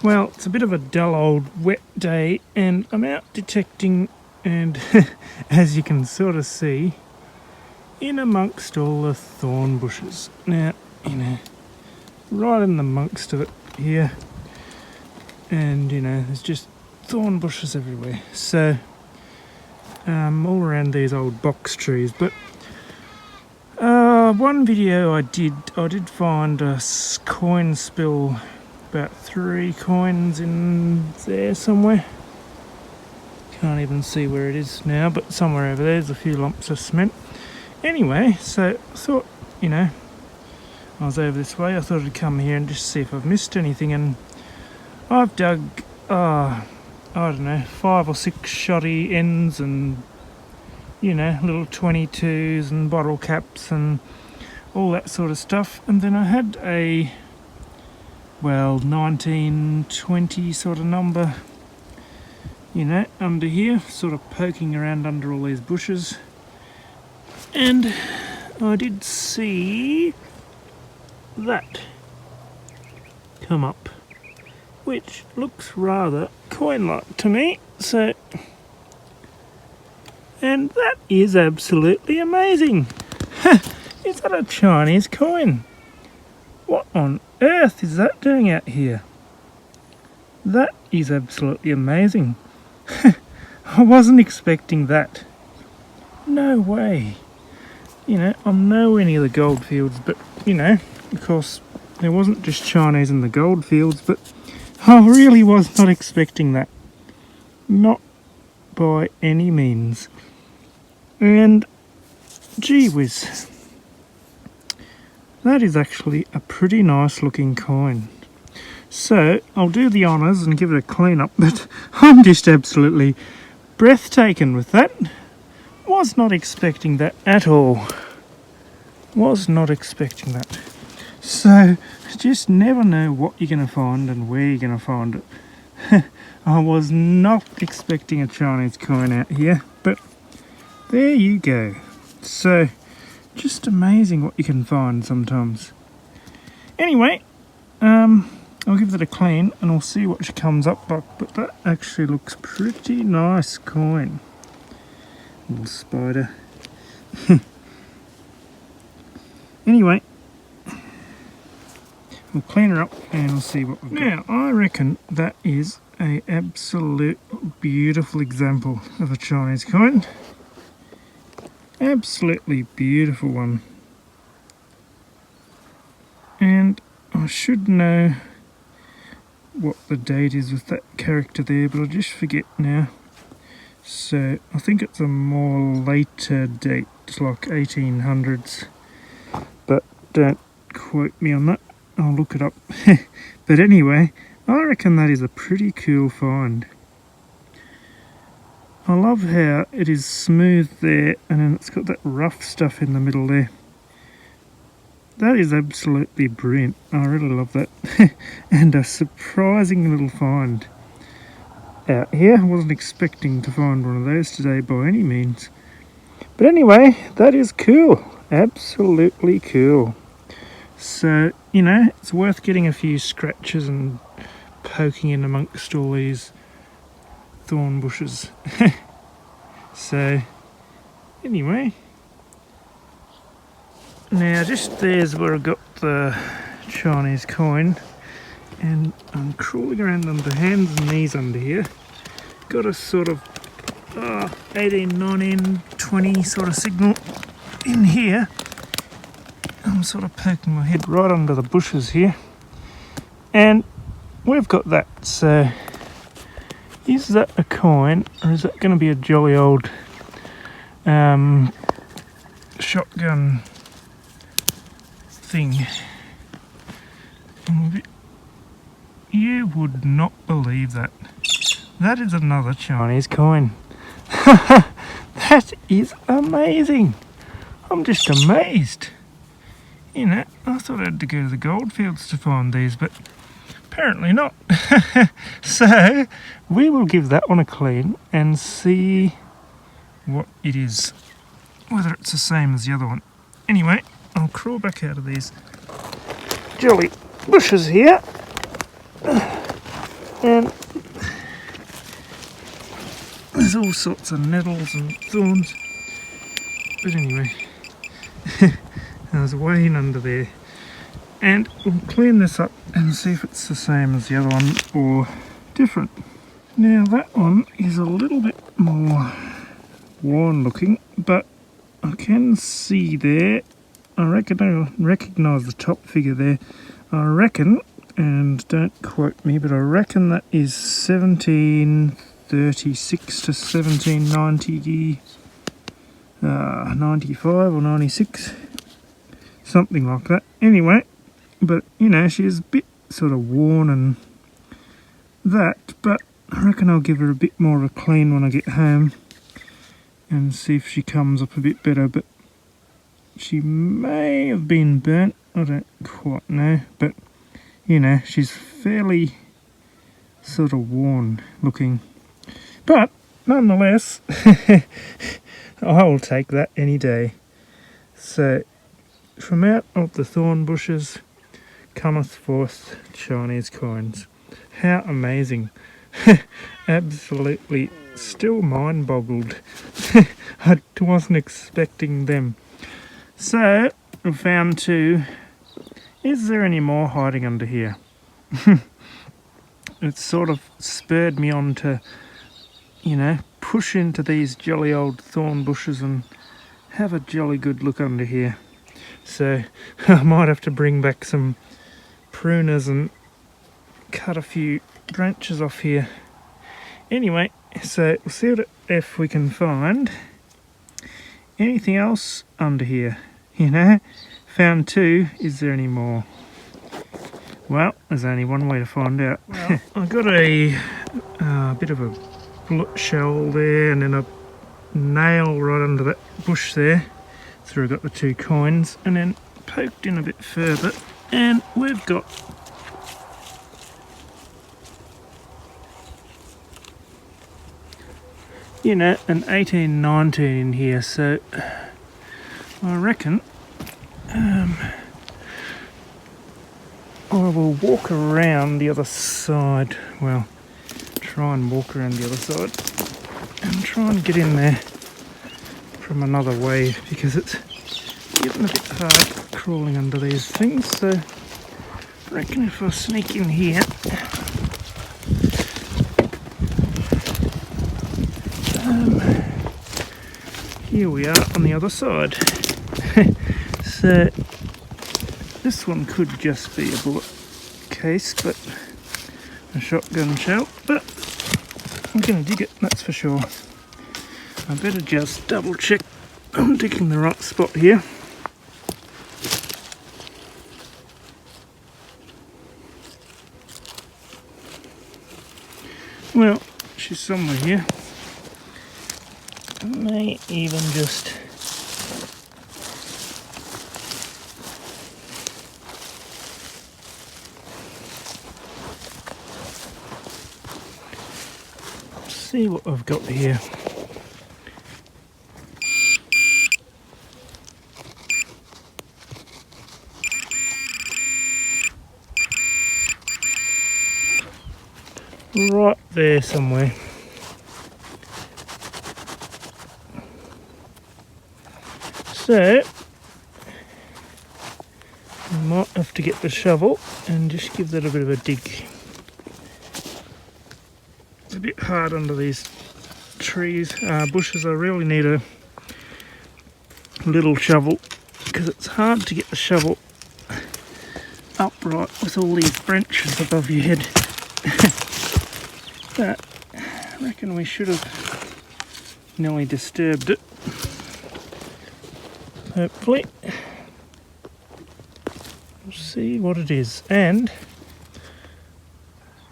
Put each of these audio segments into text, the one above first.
Well, it's a bit of a dull old wet day and I'm out detecting, and as you can sort of see, in amongst all the thorn bushes. Now, right in amongst of it here, and there's just thorn bushes everywhere. So, all around these old box trees. But one video I did find a coin spill. About 3 coins in there somewhere. Can't even see where it is now, but somewhere over there's a few lumps of cement. Anyway, so I thought, I was over this way, I thought I'd come here and just see if I've missed anything, and I've dug, I don't know, 5 or 6 shoddy ends and, little 22s and bottle caps and all that sort of stuff. And then I had a 1920 sort of number, under here, sort of poking around under all these bushes. And I did see that come up, which looks rather coin-like to me. So, and that is absolutely amazing. Is that a Chinese coin? What on earth is that doing out here? That is absolutely amazing. I wasn't expecting that. No way. I'm nowhere near the goldfields, but, of course, there wasn't just Chinese in the goldfields, but I really was not expecting that. Not by any means. And, gee whiz. That is actually a pretty nice looking coin. So I'll do the honours and give it a clean up, but I'm just absolutely breathtaking with that. Was not expecting that at all. Was not expecting that. So just never know what you're going to find and where you're going to find it. I was not expecting a Chinese coin out here, but there you go. So just amazing what you can find sometimes. Anyway, I'll give that a clean and we'll see what comes up, but that actually looks pretty nice coin. Little spider. Anyway, we'll clean her up and we'll see what we've got. Now, I reckon that is a absolute beautiful example of a Chinese coin. Absolutely beautiful one. And I should know what the date is with that character there, but I just forget now. So I think it's a more later date, like 1800s. But don't quote me on that, I'll look it up. But anyway, I reckon that is a pretty cool find. I love how it is smooth there and then it's got that rough stuff in the middle there. That is absolutely brilliant. I really love that. And a surprising little find out here. I wasn't expecting to find one of those today by any means. But anyway, that is cool. Absolutely cool. So, it's worth getting a few scratches and poking in amongst all these thorn bushes. So anyway, now just there's where I got the Chinese coin, and I'm crawling around on the hands and knees under here. Got a sort of 18, 19, 20 sort of signal in here. I'm sort of poking my head right under the bushes here, and we've got that. So is that a coin, or is that going to be a jolly old shotgun thing? You would not believe that. That is another Chinese coin. That is amazing. I'm just amazed. I thought I had to go to the goldfields to find these, but apparently not. So we will give that one a clean and see what it is, whether it's the same as the other one. Anyway, I'll crawl back out of these jolly bushes here And there's all sorts of nettles and thorns. But anyway, there's a way in under there. And we'll clean this up and see if it's the same as the other one or different. Now that one is a little bit more worn looking, but I can see there, I reckon I recognise the top figure there. I reckon, and don't quote me, but I reckon that is 1736 to 1790, 95 or 96, something like that. Anyway, but you know, she's a bit sort of worn and that, but I reckon I'll give her a bit more of a clean when I get home and see if she comes up a bit better. But she may have been burnt, I don't quite know, but you know, she's fairly sort of worn looking, but nonetheless I will take that any day. So from out of the thorn bushes cometh forth Chinese coins. How amazing. Absolutely still mind boggled. I wasn't expecting them. So I found two. Is there any more hiding under here? It sort of spurred me on to, you know, push into these jolly old thorn bushes and have a jolly good look under here. So I might have to bring back some pruners and cut a few branches off here. Anyway, so we'll see if we can find anything else under here. You know, found two. Is there any more? Well, there's only one way to find out. Well, I got a bit of a shell there and then a nail right under that bush there. So I got the two coins and then poked in a bit further and we've got you know, an 1819 in here, so I reckon I will walk around the other side. Well, try and walk around the other side and try and get in there from another way because it's getting a bit hard crawling under these things. So I reckon if I sneak in here, here we are on the other side. So this one could just be a bullet case, but a shotgun shell, but I'm going to dig it, that's for sure. I better just double check I'm digging the right spot here. Well, she's somewhere here. I may even just see what I've got here. Right there somewhere. So I might have to get the shovel and just give that a bit of a dig. It's a bit hard under these trees, bushes. I really need a little shovel because it's hard to get the shovel upright with all these branches above your head. But I reckon we should have nearly disturbed it. Hopefully. We'll see what it is. And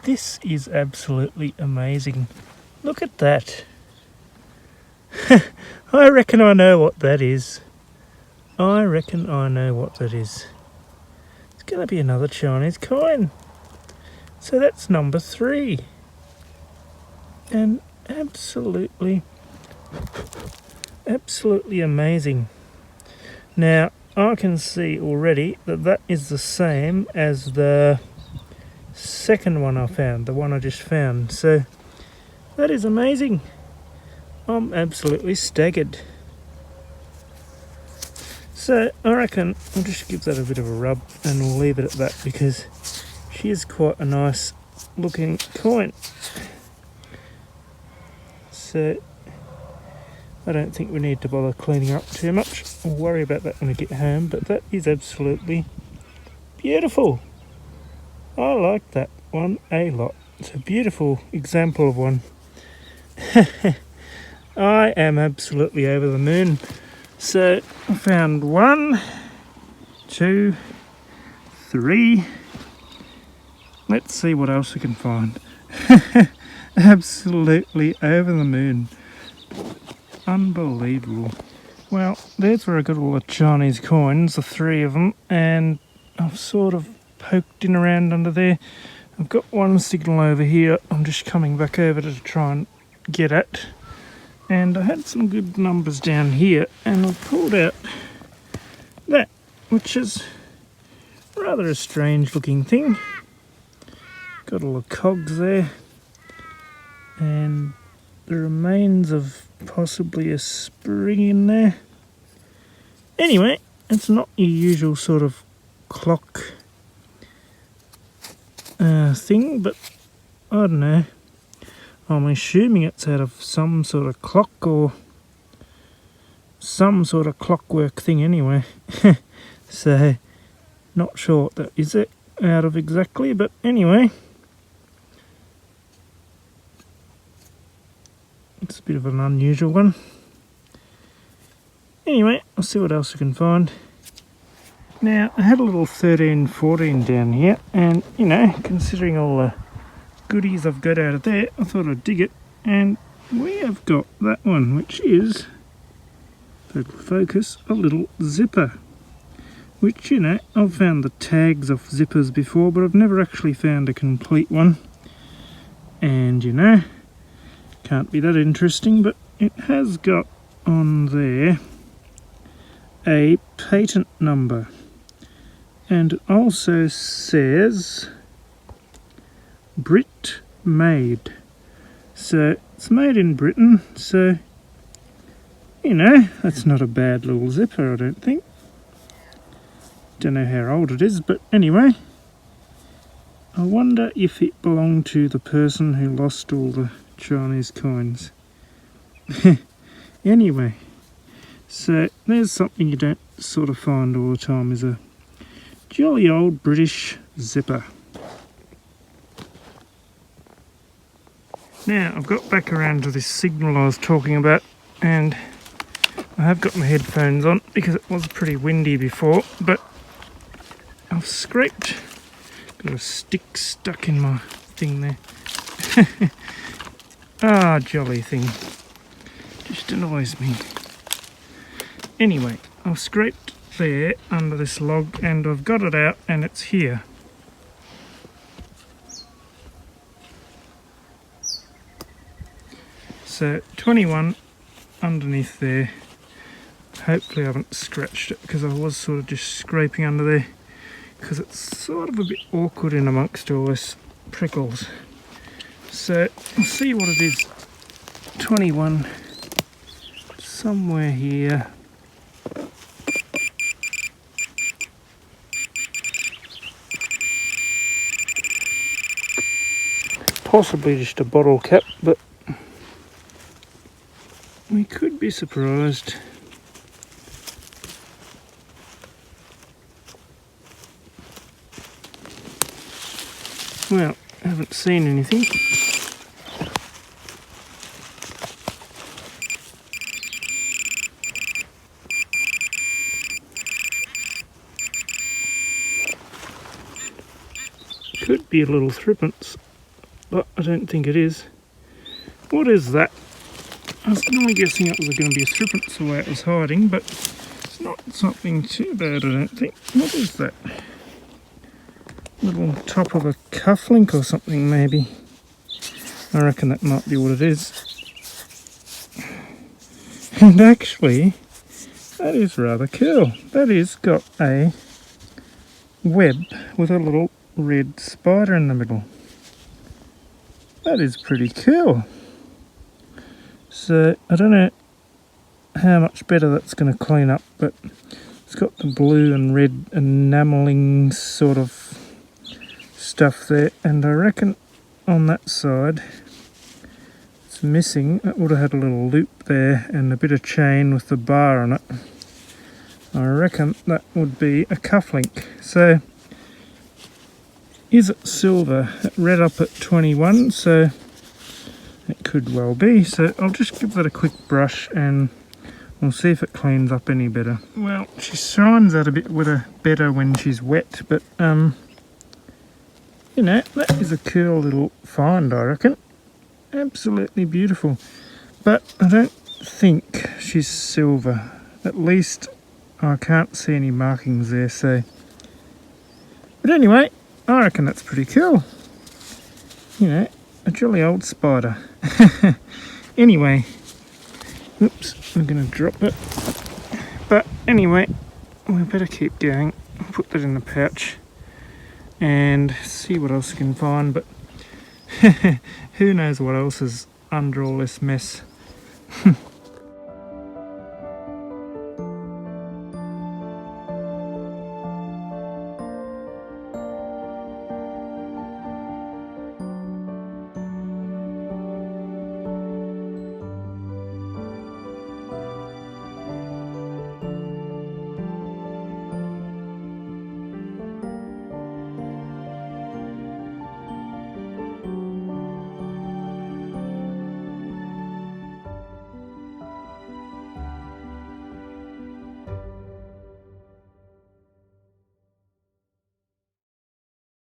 this is absolutely amazing. Look at that. I reckon I know what that is. I reckon I know what that is. It's going to be another Chinese coin. So that's number 3. And absolutely amazing. Now I can see already that that is the same as the second one I found, the one I just found. So that is amazing. I'm absolutely staggered. So I reckon I'll just give that a bit of a rub and we'll leave it at that, because she is quite a nice looking coin. So I don't think we need to bother cleaning her up too much. I'll worry about that when I get home, but that is absolutely beautiful. I like that one a lot. It's a beautiful example of one. I am absolutely over the moon. So I found 1, 2, 3. Let's see what else we can find. Absolutely over the moon. Unbelievable. Well, there's where I got all the Chinese coins, the 3 of them, and I've sort of poked in around under there. I've got one signal over here. I'm just coming back over to try and get it. And I had some good numbers down here, and I've pulled out that, which is rather a strange looking thing. Got all the cogs there, and the remains of possibly a spring in there. Anyway, it's not your usual sort of clock thing, but I don't know. I'm assuming it's out of some sort of clock or some sort of clockwork thing anyway. So, not sure what that is it out of exactly, but anyway. It's a bit of an unusual one. Anyway, I'll see what else I can find. Now, I had a little 1314 down here, and, you know, considering all the goodies I've got out of there, I thought I'd dig it, and we have got that one, which is, total focus, a little zipper, which, you know, I've found the tags of zippers before, but I've never actually found a complete one. And, you know, can't be that interesting, but it has got on there a patent number, and it also says Brit made. So it's made in Britain, so, you know, that's not a bad little zipper, I don't think. Don't know how old it is, but anyway, I wonder if it belonged to the person who lost all the Chinese coins. Anyway, so there's something you don't sort of find all the time, is a jolly old British zipper. Now I've got back around to this signal I was talking about, and I have got my headphones on because it was pretty windy before, but I've scraped, got a stick stuck in my thing there. Ah, jolly thing, just annoys me. Anyway, I've scraped there under this log and I've got it out, and it's here. So 21 underneath there. Hopefully I haven't scratched it, because I was sort of just scraping under there because it's sort of a bit awkward in amongst all this prickles. So we'll see what it is. 21 somewhere here. Possibly just a bottle cap, but we could be surprised. Well, I haven't seen anything. Could be a little threepence, but I don't think it is. What is that? I was normally guessing it was going to be a threepence the way it was hiding, but it's not something too bad, I don't think. What is that? Little top of a cufflink or something, maybe. I reckon that might be what it is. And actually, that is rather cool. That is got a web with a little red spider in the middle. That is pretty cool. So I don't know how much better that's going to clean up, but it's got the blue and red enameling sort of stuff there, and I reckon on that side it's missing. It would have had a little loop there and a bit of chain with the bar on it. I reckon that would be a cufflink. So is it silver? It read up at 21, so it could well be. So I'll just give that a quick brush and we'll see if it cleans up any better. Well, she shines out a bit better when she's wet, but you know, that is a cool little find, I reckon. Absolutely beautiful. But I don't think she's silver. At least I can't see any markings there, so. But anyway, I reckon that's pretty cool. You know, a jolly old spider. Anyway, oops, I'm going to drop it. But anyway, we better keep going. I'll put that in the pouch and see what else we can find. But who knows what else is under all this mess.